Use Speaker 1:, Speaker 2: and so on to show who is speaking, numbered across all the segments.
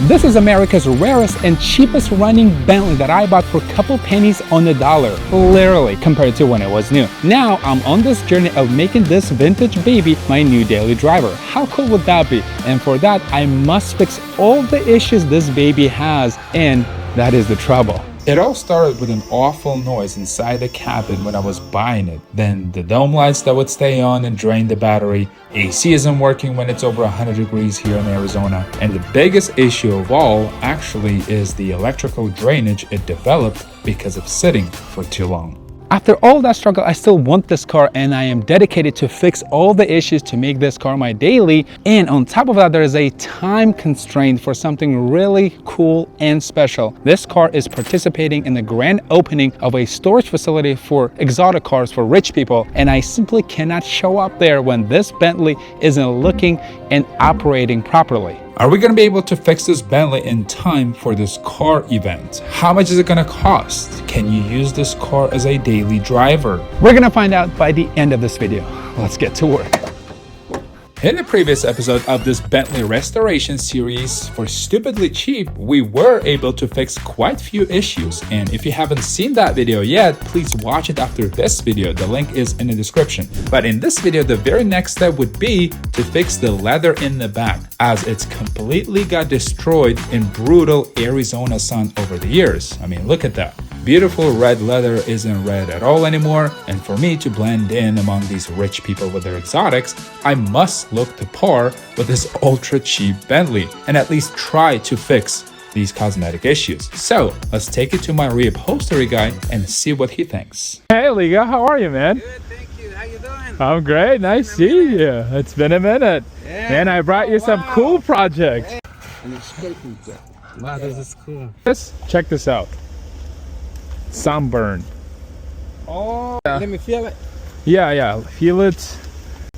Speaker 1: This is America's rarest and cheapest running Bentley that I bought for a couple pennies on the dollar, literally, compared to when it was new. Now I'm on this journey of making this vintage baby my new daily driver. How cool would that be? And for that, I must fix all the issues this baby has, and that is the trouble. It all started with an awful noise inside the cabin when I was buying it. Then the dome lights that would stay on and drain the battery. AC isn't working when it's over 100 degrees here in Arizona. And the biggest issue of all actually is the electrical drainage it developed because of sitting for too long. After all that struggle, I still want this car, and I am dedicated to fix all the issues to make this car my daily. And on top of that, there is a time constraint for something really cool and special. This car is participating in the grand opening of a storage facility for exotic cars for rich people, and I simply cannot show up there when this Bentley isn't looking and operating properly. Are we going to be able to fix this Bentley in time for this car event? How much is it going to cost? Can you use this car as a daily driver? We're going to find out by the end of this video. Let's get to work. In the previous episode of this Bentley restoration series for stupidly cheap, we were able to fix quite a few issues, and if you haven't seen that video yet, please watch it after this video. The link is in the description. But in this video, the very next step would be to fix the leather in the back, as it's completely got destroyed in brutal Arizona sun over the years. I mean, look at that. Beautiful red leather isn't red at all anymore, and for me to blend in among these rich people with their exotics, I must look to par with this ultra cheap Bentley and at least try to fix these cosmetic issues. So let's take it to my reupholstery guy and see what he thinks. Hey Liga, how are you, man?
Speaker 2: Good, thank you. How you doing?
Speaker 1: I'm great, nice seeing you. It's been a minute.
Speaker 2: Yeah.
Speaker 1: And I brought you some cool projects.
Speaker 2: Hey. Wow, this is cool.
Speaker 1: Check this out. Sunburn.
Speaker 2: Oh,
Speaker 1: Yeah.
Speaker 2: let me feel it.
Speaker 1: Yeah, feel it.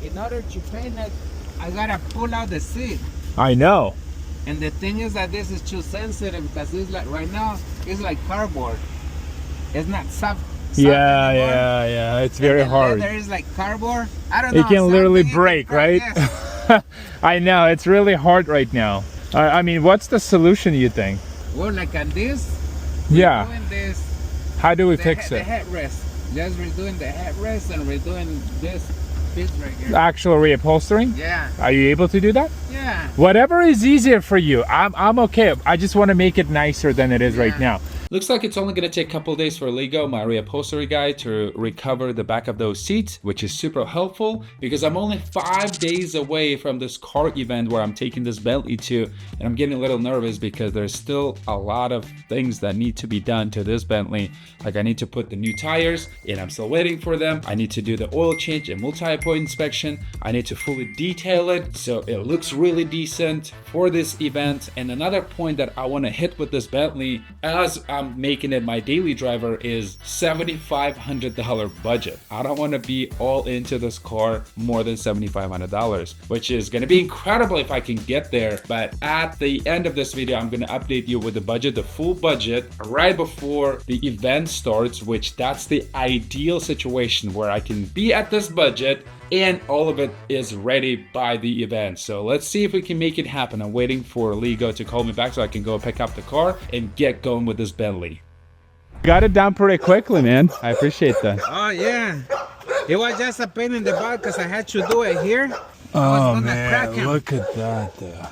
Speaker 2: In order to paint it, I gotta pull out the seat.
Speaker 1: I know.
Speaker 2: And the thing is that this is too sensitive because it's like right now, it's like cardboard. It's not soft.
Speaker 1: Yeah. It's very hard.
Speaker 2: There is like cardboard. I don't know.
Speaker 1: It can literally
Speaker 2: something
Speaker 1: break, right?
Speaker 2: Yes.
Speaker 1: I know, it's really hard right now. I mean, what's the solution, you think?
Speaker 2: Well, like on this.
Speaker 1: Yeah.
Speaker 2: Doing this.
Speaker 1: How do we fix
Speaker 2: The
Speaker 1: it?
Speaker 2: headrest. Just redoing the headrest and redoing this piece right here.
Speaker 1: Actual reupholstering?
Speaker 2: Yeah.
Speaker 1: Are you able to do that?
Speaker 2: Yeah.
Speaker 1: Whatever is easier for you. I'm okay. I just want to make it nicer than it is right
Speaker 2: Yeah.
Speaker 1: now. Looks like it's only going to take a couple days for Lego, my reupholstery guy, to recover the back of those seats, which is super helpful because I'm only 5 days away from this car event where I'm taking this Bentley to, and I'm getting a little nervous because there's still a lot of things that need to be done to this Bentley. Like I need to put the new tires and I'm still waiting for them. I need to do the oil change and multi-point inspection. I need to fully detail it so it looks really decent for this event. And another point that I want to hit with this Bentley as I'm making it my daily driver is $7,500 budget. I don't want to be all into this car more than $7,500, which is going to be incredible if I can get there. But at the end of this video, I'm going to update you with the budget, the full budget, right before the event starts, which that's the ideal situation where I can be at this budget and all of it is ready by the event. So let's see if we can make it happen. I'm waiting for Lego to call me back so I can go pick up the car and get going with this Bentley. Got it done pretty quickly, man. I appreciate that.
Speaker 2: Oh yeah. It was just a pain in the butt because I had to do it here.
Speaker 1: Oh man, look at that.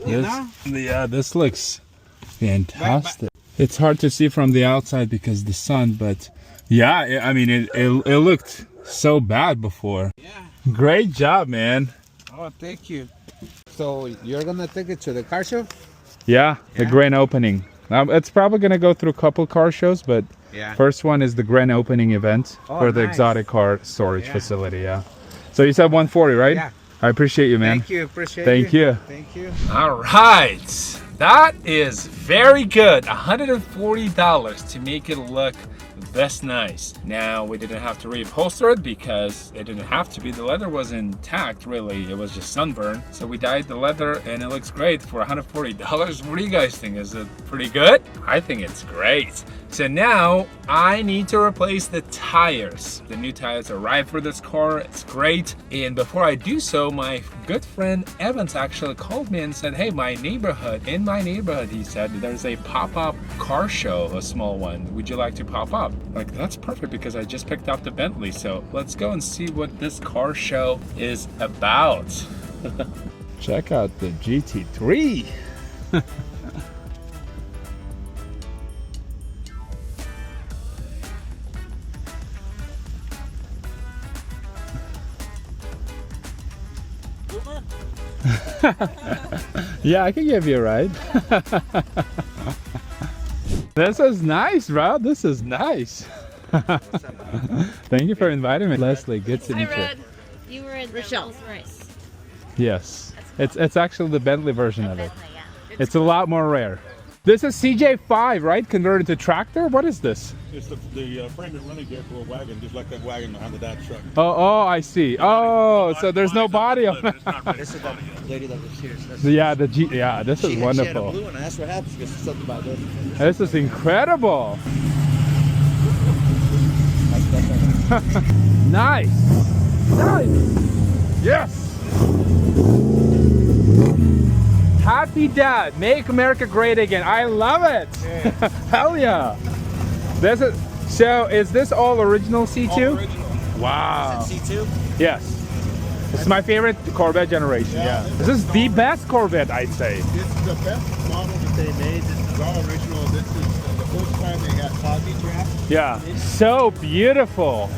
Speaker 2: You know?
Speaker 1: Yeah, this looks fantastic. It's hard to see from the outside because of the sun, but yeah, I mean, it looked so bad before.
Speaker 2: Yeah.
Speaker 1: Great job, man.
Speaker 2: Oh, thank you. So you're gonna take it to the car show?
Speaker 1: Yeah, the grand opening. It's probably gonna go through a couple car shows, but
Speaker 2: Yeah.
Speaker 1: first one is the grand opening event for the
Speaker 2: nice.
Speaker 1: exotic car storage
Speaker 2: Yeah.
Speaker 1: facility. Yeah. So you said 140, right?
Speaker 2: Yeah.
Speaker 1: I appreciate you, man.
Speaker 2: Thank you. Appreciate
Speaker 1: Thank you.
Speaker 2: Thank you.
Speaker 1: All right, that is very good. $140 to make it look this nice. Now we didn't have to reupholster it because it didn't have to be. The leather was intact, really. It was just sunburn. So we dyed the leather and it looks great for $140. What do you guys think? Is it pretty good? I think it's great. So now I need to replace the tires. The new tires arrived for this car. It's great. And before I do so, my good friend Evans actually called me and said, hey, in my neighborhood, he said, there's a pop-up car show, a small one. Would you like to pop up? Like, that's perfect because I just picked up the Bentley. So let's go and see what this car show is about. Check out the GT3. Yeah, I can give you a ride. This is nice, bro. This is nice. Thank you for inviting me. Leslie, good to meet you.
Speaker 3: You were in the rolls-royce.
Speaker 1: Yes. It's actually the Bentley version of it.
Speaker 3: Bentley, yeah.
Speaker 1: It's a lot more rare. This is CJ5, right? Converted to tractor? What is this?
Speaker 4: It's the frame and running gear for a wagon, just like that wagon behind the Dodge truck.
Speaker 1: Oh, I see. Oh, so there's no body on it.
Speaker 4: This is the lady that was here.
Speaker 1: Yeah, this is wonderful.
Speaker 4: She had a blue one. I asked what happened. She goes, something about this.
Speaker 1: This is incredible. Nice. Yes. Happy Dad, make America great again. I love it. Yeah. Hell yeah. Is this all original C2?
Speaker 4: All original.
Speaker 1: Wow.
Speaker 4: Is it C2?
Speaker 1: Yes. This is my favorite Corvette generation. Yeah. This is the best Corvette, I'd say.
Speaker 4: This is the best model that they made. This is all original. This is the first time they got Cosby trap.
Speaker 1: Yeah. So beautiful.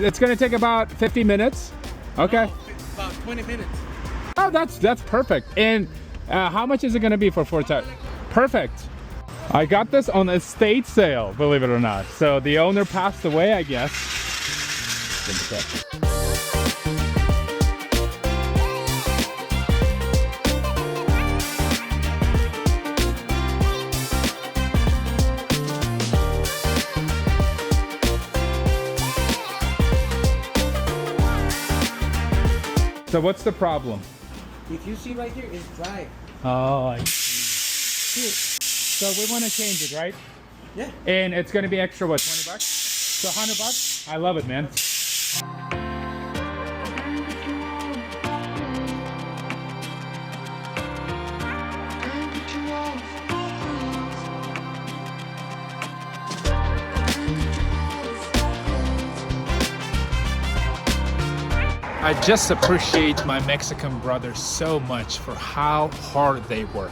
Speaker 1: It's gonna take about 50 minutes. Okay.
Speaker 4: No, about 20 minutes.
Speaker 1: Oh, that's perfect. And how much is it gonna be for 4 tires? Perfect. I got this on estate sale, believe it or not. So the owner passed away, I guess. So what's the problem?
Speaker 2: If you see right here, it's dry.
Speaker 1: Oh, I see. So we want to change it, right?
Speaker 2: Yeah.
Speaker 1: And it's going to be extra, what, 20 bucks? So 100 bucks? I love it, man. I just appreciate my Mexican brothers so much for how hard they work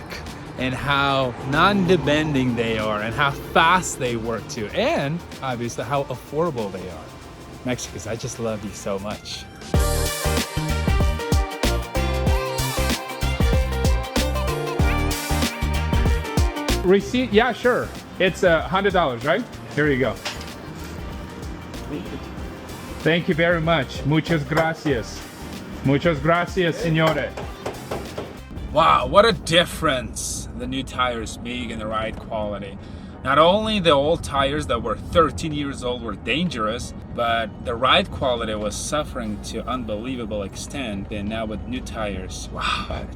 Speaker 1: and how non-demanding they are and how fast they work too, and obviously how affordable they are. Mexicans, I just love you so much. Receipt? Yeah, sure. It's $100, right? Here you go. Thank you very much. Muchas gracias. Muchas gracias, señores. Wow, what a difference the new tires make in the ride quality. Not only the old tires that were 13 years old were dangerous, but the ride quality was suffering to unbelievable extent. And now with new tires, wow.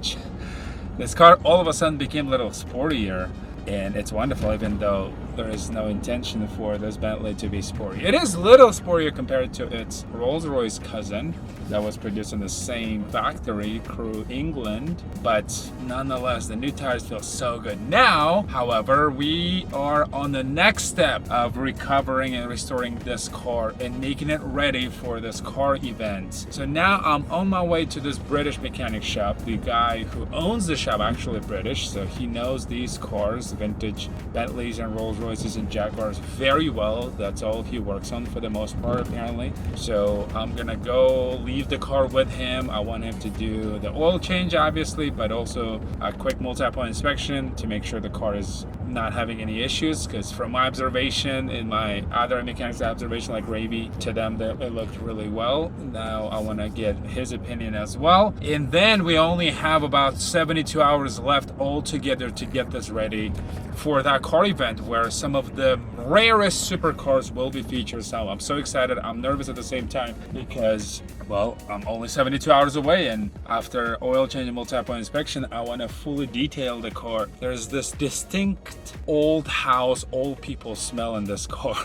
Speaker 1: This car all of a sudden became a little sportier. And it's wonderful, even though there is no intention for this Bentley to be sporty. It is a little sportier compared to its Rolls-Royce cousin that was produced in the same factory, Crewe, England. But nonetheless, the new tires feel so good. Now, however, we are on the next step of recovering and restoring this car and making it ready for this car event. So now I'm on my way to this British mechanic shop. The guy who owns the shop actually British, so he knows these cars, vintage Bentleys and Rolls-Royces and Jaguars very well. That's all he works on for the most part, apparently. So I'm gonna go leave the car with him. I want him to do the oil change, obviously, but also a quick multi-point inspection to make sure the car is not having any issues, because from my observation in my other mechanics observation like Ravi, to them it looked really well. Now I want to get his opinion as well. And then we only have about 72 hours left altogether to get this ready for that car event where some of the rarest supercars will be featured. So I'm so excited. I'm nervous at the same time because, well, I'm only 72 hours away, and after oil change and multi-point inspection, I want to fully detail the car. There's this distinct old house, old people smell in this car,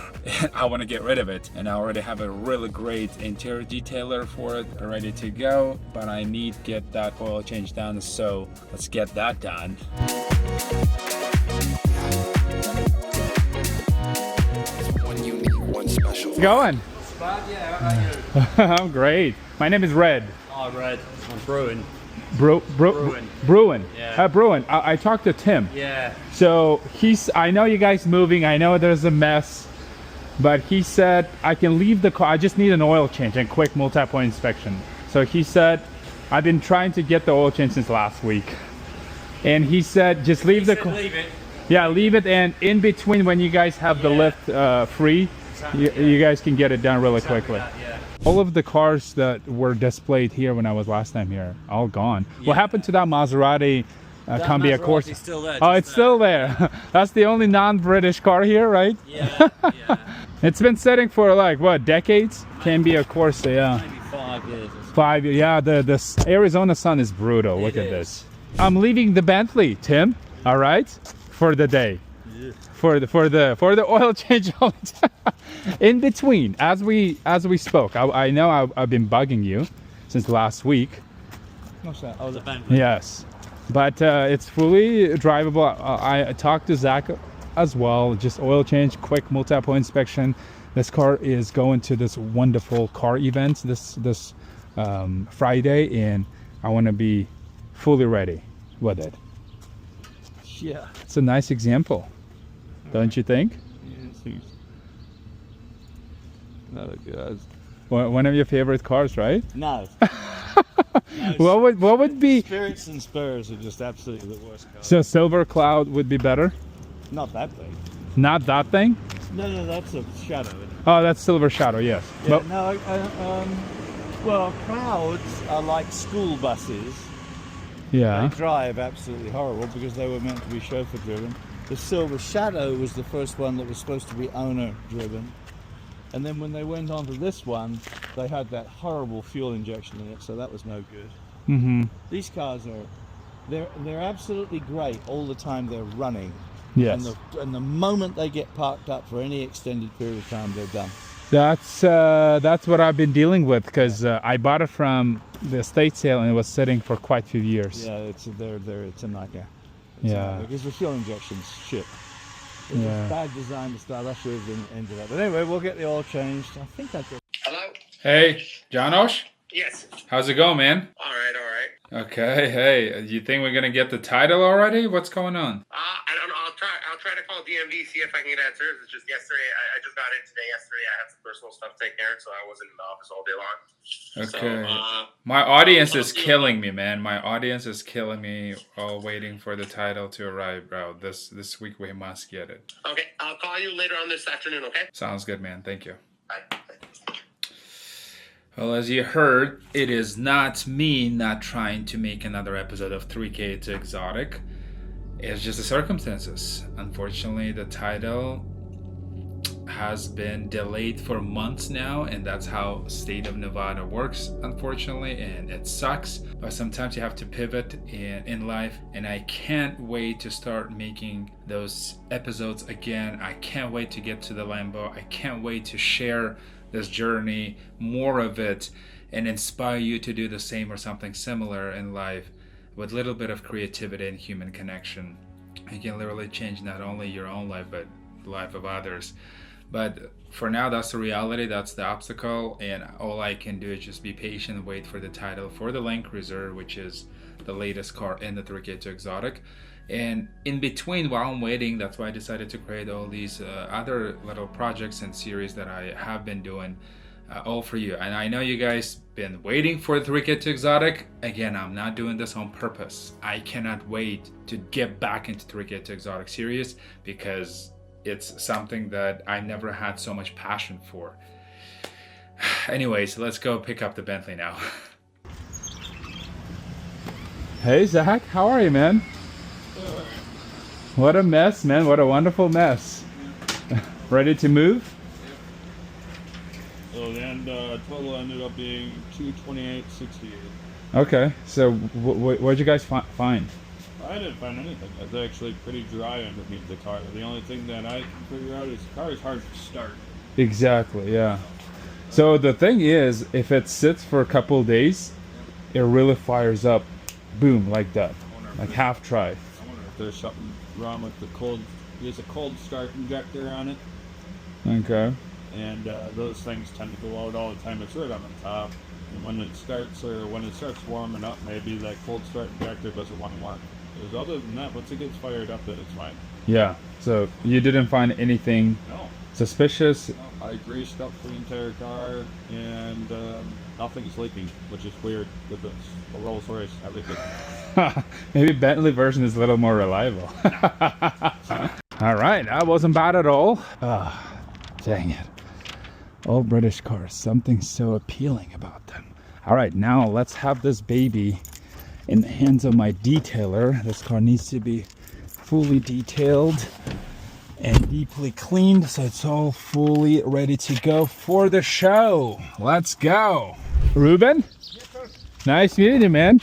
Speaker 1: and I want to get rid of it. And I already have a really great interior detailer for it ready to go, but I need to get that oil change done. So let's get that done. Going?
Speaker 5: Spot, yeah, how about you?
Speaker 1: I'm great. My name is Red.
Speaker 5: Oh, Red. I'm Bruin.
Speaker 1: Bruin.
Speaker 5: Yeah.
Speaker 1: Bruin. I talked to Tim.
Speaker 5: Yeah.
Speaker 1: So I know you guys moving. I know there's a mess, but he said I can leave the car. I just need an oil change and quick multi-point inspection. So he said, I've been trying to get the oil change since last week. And he said, just leave the car.
Speaker 5: Leave it.
Speaker 1: Yeah, leave it, and in between when you guys have the lift free, you guys can get it done really quickly. All of the cars that were displayed here when I was last time here, all gone. What happened to that Maserati Cambia Corsa?
Speaker 5: Still there.
Speaker 1: Oh, it's still there. That's the only non-British car here, right?
Speaker 5: Yeah, yeah.
Speaker 1: It's been sitting for like, what, decades? Cambia Corsa, yeah.
Speaker 5: Maybe 5 years.
Speaker 1: 5 years, yeah. The Arizona sun is brutal. Look at this. I'm leaving the Bentley, Tim. All right, for the day. For the oil change in between as we spoke. I know I've been bugging you since last week.
Speaker 5: What's that? Oh, the Bentley.
Speaker 1: Yes, but it's fully drivable. I talked to Zach as well. Just oil change, quick multi-point inspection. This car is going to this wonderful car event this Friday, and I want to be fully ready with it.
Speaker 5: Yeah,
Speaker 1: it's a nice example. Don't you think?
Speaker 5: No, good.
Speaker 1: One of your favorite cars, right?
Speaker 5: No.
Speaker 1: What would be?
Speaker 5: Spirits and Spurs are just absolutely the worst cars.
Speaker 1: So Silver Cloud would be better.
Speaker 5: Not that thing.
Speaker 1: Not that thing.
Speaker 5: No, that's a Shadow.
Speaker 1: Oh, that's Silver Shadow. Yes.
Speaker 5: Yeah,
Speaker 1: But,
Speaker 5: no. Well, Clouds are like school buses.
Speaker 1: yeah.
Speaker 5: They drive absolutely horrible because they were meant to be chauffeur driven. The Silver Shadow was the first one that was supposed to be owner driven, and then when they went on to this one, they had that horrible fuel injection in it, so that was no good.
Speaker 1: Mm-hmm.
Speaker 5: These cars they're absolutely great all the time they're running.
Speaker 1: Yes.
Speaker 5: And the moment they get parked up for any extended period of time, they're done.
Speaker 1: That's what I've been dealing with, because I bought it from the estate sale and it was sitting for quite a few years.
Speaker 5: Yeah, it's a nightmare.
Speaker 1: Yeah.
Speaker 5: Because the fuel injection's shit. It
Speaker 1: Yeah.
Speaker 5: was bad design to start. That should have been ended up. But anyway, we'll get the oil changed. I think that's it.
Speaker 6: Hello?
Speaker 1: Hey, Janosch,
Speaker 6: Yes.
Speaker 1: how's it going, man?
Speaker 6: All right, all right.
Speaker 1: Okay. Hey, you think we're gonna get the title already? What's going on?
Speaker 6: I don't know. I'll try to call DMV, see if I can get answers. It's just yesterday. I just got in today. Yesterday, I had some personal stuff to take care of, so I wasn't in the office all day long.
Speaker 1: Okay.
Speaker 6: So,
Speaker 1: My audience is killing me, man. My audience is killing me while waiting for the title to arrive, bro. This week we must get it.
Speaker 6: okay, I'll call you later on this afternoon, okay?
Speaker 1: Sounds good, man. Thank you.
Speaker 6: Bye.
Speaker 1: Well, as you heard, it is not me not trying to make another episode of 3K to Exotic. It's just the circumstances. Unfortunately, the title has been delayed for months now, and that's how state of Nevada works, unfortunately, and it sucks. But sometimes you have to pivot in life, and I can't wait to start making those episodes again. I can't wait to get to the Lambo. I can't wait to share this journey, more of it, and inspire you to do the same or something similar in life. With a little bit of creativity and human connection, you can literally change not only your own life, but the life of others. But for now, that's the reality, that's the obstacle, and all I can do is just be patient and wait for the title for the Land Cruiser, which is the latest car in the 3K2 Exotic. And in between, while I'm waiting, that's why I decided to create all these other little projects and series that I have been doing all for you. And I know you guys been waiting for the 3K2 Exotic. Again, I'm not doing this on purpose. I cannot wait to get back into 3K2 Exotic series because it's something that I never had so much passion for. Anyways, let's go pick up the Bentley now. Hey Zach, how are you, man? What a mess, man. What a wonderful mess. Ready to move?
Speaker 4: So then total ended up being 228.68.
Speaker 1: Okay, so what'd you guys find?
Speaker 4: I didn't find anything. It's actually pretty dry underneath the car. The only thing that I can figure out is the car is hard to start.
Speaker 1: Exactly, yeah. So the thing is, if it sits for a couple days, it really fires up, boom, like that, like half try.
Speaker 4: I wonder if there's something wrong with the cold. There's a cold start injector on it,
Speaker 1: Okay.
Speaker 4: and those things tend to go out all the time. It's right on the top, and when it starts warming up, maybe that cold start injector doesn't want to work. Because other than that, once it gets fired up, then it's fine.
Speaker 1: Yeah. So you didn't find anything
Speaker 4: No.
Speaker 1: suspicious?
Speaker 4: I greased up the entire car, and nothing's leaking, which is weird with a rolls-royce. Everything.
Speaker 1: Maybe Bentley version is a little more reliable. All right, that wasn't bad at all. Ah, dang it. All British cars, something so appealing about them. All right, now let's have this baby in the hands of my detailer. This car needs to be fully detailed and deeply cleaned, so it's all fully ready to go for the show. Let's go. Ruben?
Speaker 7: Yes, sir.
Speaker 1: Nice meeting you, man.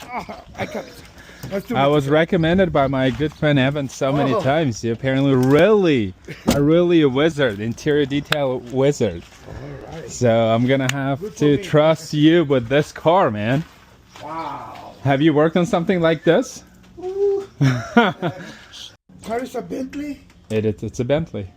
Speaker 7: I got it. Let's do
Speaker 1: I
Speaker 7: it.
Speaker 1: was recommended by my good friend Evan so many times. You're apparently really a wizard, interior detail wizard.
Speaker 7: All right.
Speaker 1: So I'm gonna have
Speaker 7: Good for
Speaker 1: to
Speaker 7: me.
Speaker 1: trust you with this car, man.
Speaker 7: Wow.
Speaker 1: Have you worked on something like this?
Speaker 7: Ooh. Car is a Bentley.
Speaker 1: It's a Bentley.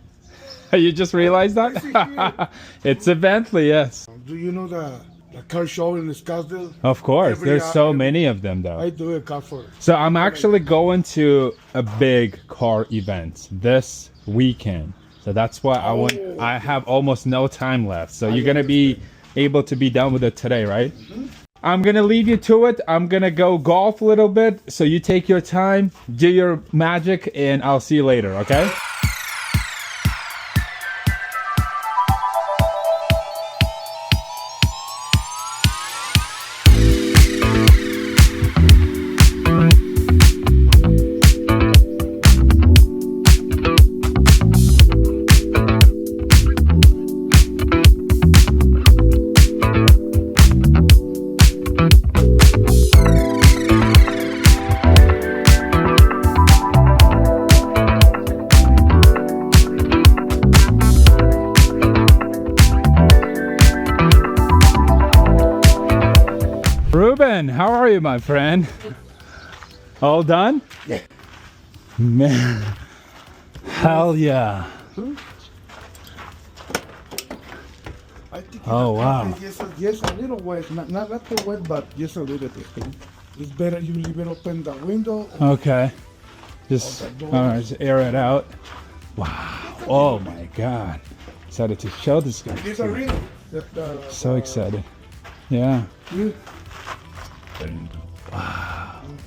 Speaker 1: You just realized that? It's a Bentley, yes.
Speaker 7: Do you know the car show in Scottsdale?
Speaker 1: Of course,
Speaker 7: Every-
Speaker 1: there's so many of them though.
Speaker 7: I do a car for it.
Speaker 1: So I'm actually going to a big car event this weekend. So that's why I have almost no time left. So you're gonna be able to be done with it today, right? I'm gonna leave you to it. I'm gonna go golf a little bit. So you take your time, do your magic, and I'll see you later, okay? Ruben, how are you, my friend? All done?
Speaker 7: Yeah.
Speaker 1: Man, hell yeah.
Speaker 7: I think
Speaker 1: Oh, wow.
Speaker 7: Yes, a little wet. Not too wet, but just a little bit. It's better you leave it open the window.
Speaker 1: Okay. Just, all right, just air it out. Wow. Oh my God. Excited to show this guy.
Speaker 7: It's a ring.
Speaker 1: So excited. Yeah.
Speaker 7: You,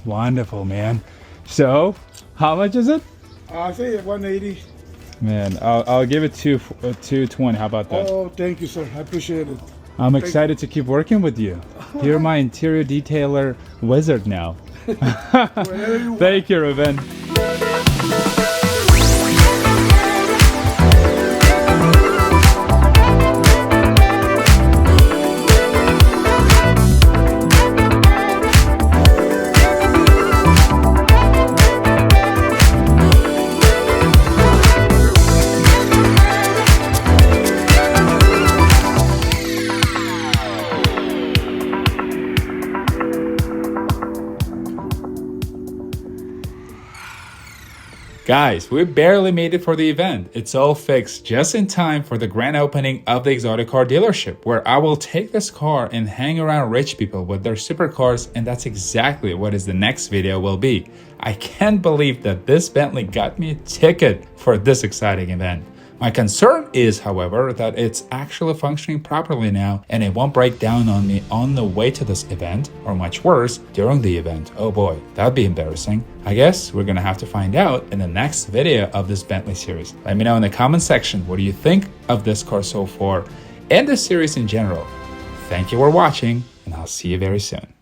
Speaker 1: Wonderful, man. So, how much is it?
Speaker 7: I say 180.
Speaker 1: Man, I'll give it 220. How about that?
Speaker 7: Oh, thank you, sir. I appreciate it.
Speaker 1: I'm excited to keep working with you. You're my interior detailer wizard now.
Speaker 7: Whenever you
Speaker 1: Thank you, Ruben. Guys, we barely made it for the event. It's all fixed just in time for the grand opening of the exotic car dealership, where I will take this car and hang around rich people with their supercars, and that's exactly what is the next video will be. I can't believe that this Bentley got me a ticket for this exciting event. My concern is, however, that it's actually functioning properly now and it won't break down on me on the way to this event, or much worse, during the event. Oh boy, that'd be embarrassing. I guess we're gonna have to find out in the next video of this Bentley series. Let me know in the comment section, what do you think of this car so far and this series in general? Thank you for watching, and I'll see you very soon.